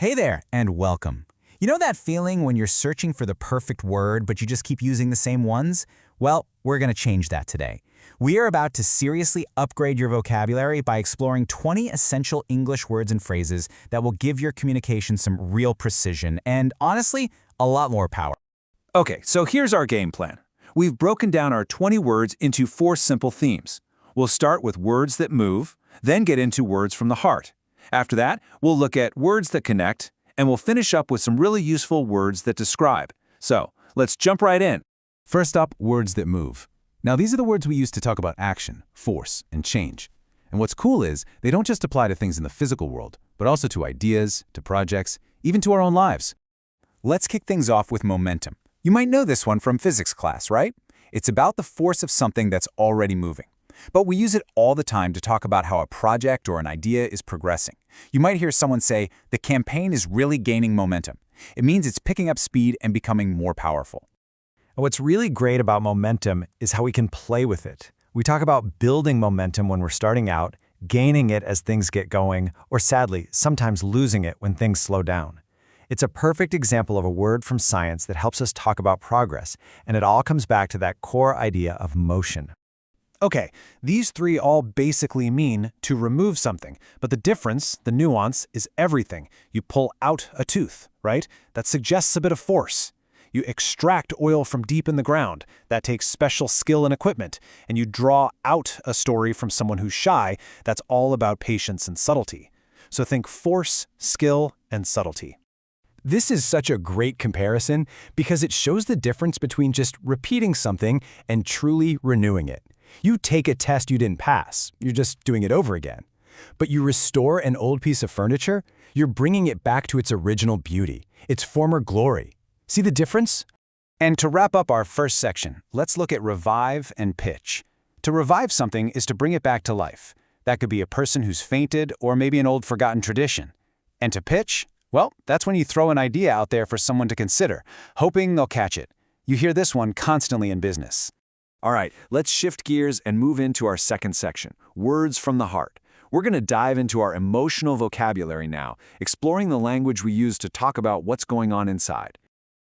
Hey there, and welcome. You know that feeling when you're searching for the perfect word, but you just keep using the same ones? Well, we're going to change that today. We are about to seriously upgrade your vocabulary by exploring 20 essential English words and phrases that will give your communication some real precision and, honestly, a lot more power. Okay, so here's our game plan. We've broken down our 20 words into 4 simple themes. We'll start with words that move, then get into words from the heart. After that, we'll look at words that connect, and we'll finish up with some really useful words that describe. So, let's jump right in. First up, words that move. Now, these are the words we use to talk about action, force, and change. And what's cool is they don't just apply to things in the physical world, but also to ideas, to projects, even to our own lives. Let's kick things off with momentum. You might know this one from physics class, right? It's about the force of something that's already moving. But we use it all the time to talk about how a project or an idea is progressing. You might hear someone say, the campaign is really gaining momentum. It means it's picking up speed and becoming more powerful. And what's really great about momentum is how we can play with it. We talk about building momentum when we're starting out, gaining it as things get going, or sadly, sometimes losing it when things slow down. It's a perfect example of a word from science that helps us talk about progress, and it all comes back to that core idea of motion. Okay, these 3 all basically mean to remove something, but the difference, the nuance, is everything. You pull out a tooth, right? That suggests a bit of force. You extract oil from deep in the ground. That takes special skill and equipment. And you draw out a story from someone who's shy. That's all about patience and subtlety. So think force, skill, and subtlety. This is such a great comparison because it shows the difference between just repeating something and truly renewing it. You take a test you didn't pass, you're just doing it over again. But you restore an old piece of furniture, you're bringing it back to its original beauty, its former glory. See the difference? And to wrap up our first section, let's look at revive and pitch. To revive something is to bring it back to life. That could be a person who's fainted or maybe an old forgotten tradition. And to pitch? Well, that's when you throw an idea out there for someone to consider, hoping they'll catch it. You hear this one constantly in business. All right, let's shift gears and move into our second section, words from the heart. We're going to dive into our emotional vocabulary now, exploring the language we use to talk about what's going on inside.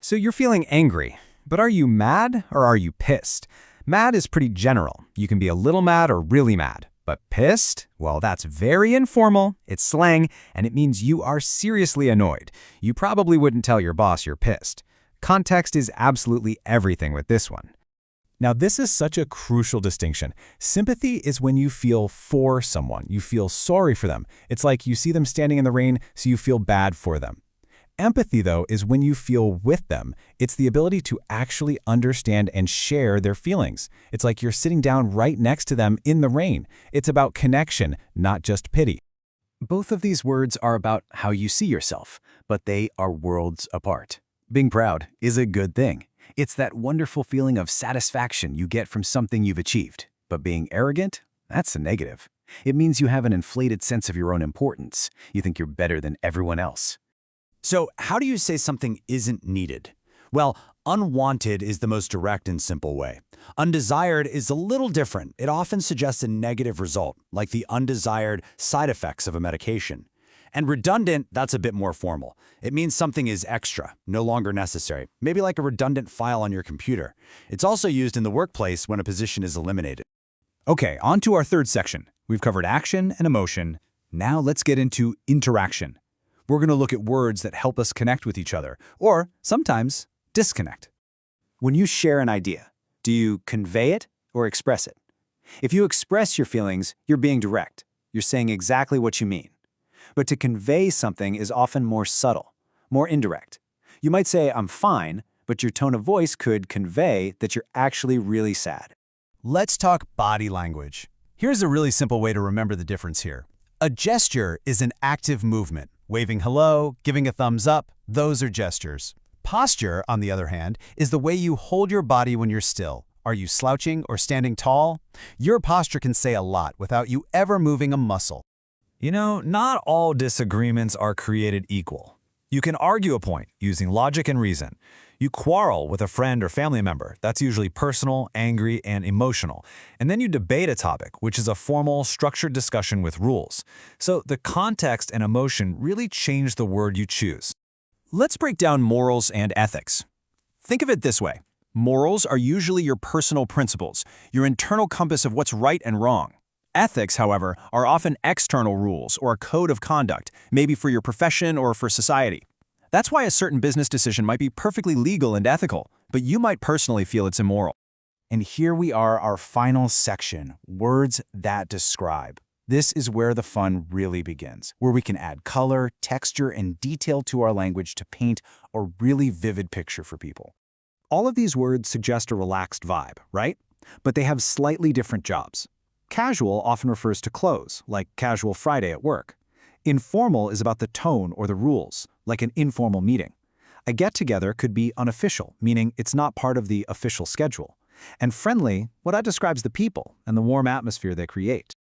So you're feeling angry, but are you mad or are you pissed? Mad is pretty general. You can be a little mad or really mad. But pissed? Well, that's very informal, it's slang, and it means you are seriously annoyed. You probably wouldn't tell your boss you're pissed. Context is absolutely everything with this one. Now, this is such a crucial distinction. Sympathy is when you feel for someone. You feel sorry for them. It's like you see them standing in the rain, so you feel bad for them. Empathy, though, is when you feel with them. It's the ability to actually understand and share their feelings. It's like you're sitting down right next to them in the rain. It's about connection, not just pity. Both of these words are about how you see yourself, but they are worlds apart. Being proud is a good thing. It's that wonderful feeling of satisfaction you get from something you've achieved. But being arrogant? That's a negative. It means you have an inflated sense of your own importance. You think you're better than everyone else. So how do you say something isn't needed? Well, unwanted is the most direct and simple way. Undesired is a little different. It often suggests a negative result, like the undesired side effects of a medication. And redundant, that's a bit more formal. It means something is extra, no longer necessary, maybe like a redundant file on your computer. It's also used in the workplace when a position is eliminated. Okay, on to our third section. We've covered action and emotion. Now let's get into interaction. We're going to look at words that help us connect with each other, or sometimes disconnect. When you share an idea, do you convey it or express it? If you express your feelings, you're being direct. You're saying exactly what you mean. But to convey something is often more subtle, more indirect. You might say, I'm fine, but your tone of voice could convey that you're actually really sad. Let's talk body language. Here's a really simple way to remember the difference here. A gesture is an active movement. Waving hello, giving a thumbs up, those are gestures. Posture, on the other hand, is the way you hold your body when you're still. Are you slouching or standing tall? Your posture can say a lot without you ever moving a muscle. You know, not all disagreements are created equal. You can argue a point using logic and reason. You quarrel with a friend or family member. That's usually personal, angry, and emotional. And then you debate a topic, which is a formal, structured discussion with rules. So the context and emotion really change the word you choose. Let's break down morals and ethics. Think of it this way. Morals are usually your personal principles, your internal compass of what's right and wrong. Ethics, however, are often external rules or a code of conduct, maybe for your profession or for society. That's why a certain business decision might be perfectly legal and ethical, but you might personally feel it's immoral. And here we are, our final section, words that describe. This is where the fun really begins, where we can add color, texture, and detail to our language to paint a really vivid picture for people. All of these words suggest a relaxed vibe, right? But they have slightly different jobs. Casual often refers to clothes, like casual Friday at work. Informal is about the tone or the rules, like an informal meeting. A get-together could be unofficial, meaning it's not part of the official schedule. And friendly, well, that describes the people and the warm atmosphere they create.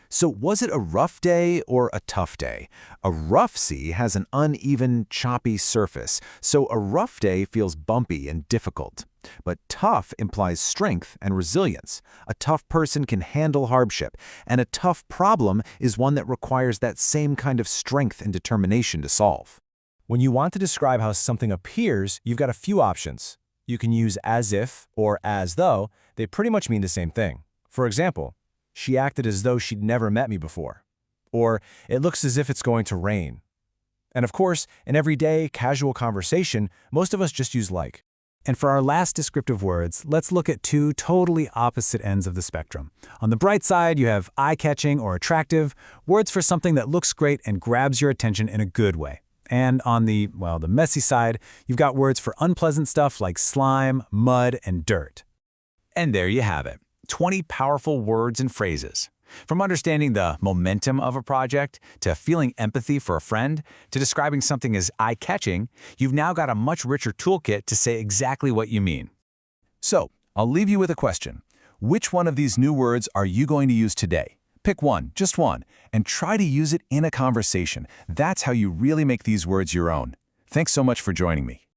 So was it a rough day or a tough day? A rough sea has an uneven, choppy surface, so a rough day feels bumpy and difficult. But tough implies strength and resilience. A tough person can handle hardship, and a tough problem is one that requires that same kind of strength and determination to solve. When you want to describe how something appears, you've got a few options. You can use as if or as though. They pretty much mean the same thing. For example, she acted as though she'd never met me before. Or, it looks as if it's going to rain. And of course, in everyday, casual conversation, most of us just use like. And for our last descriptive words, let's look at two totally opposite ends of the spectrum. On the bright side, you have eye-catching or attractive, words for something that looks great and grabs your attention in a good way. And on the messy side, you've got words for unpleasant stuff like slime, mud, and dirt. And there you have it, 20 powerful words and phrases. From understanding the momentum of a project, to feeling empathy for a friend, to describing something as eye-catching, you've now got a much richer toolkit to say exactly what you mean. So, I'll leave you with a question. Which one of these new words are you going to use today? Pick one, just one, and try to use it in a conversation. That's how you really make these words your own. Thanks so much for joining me.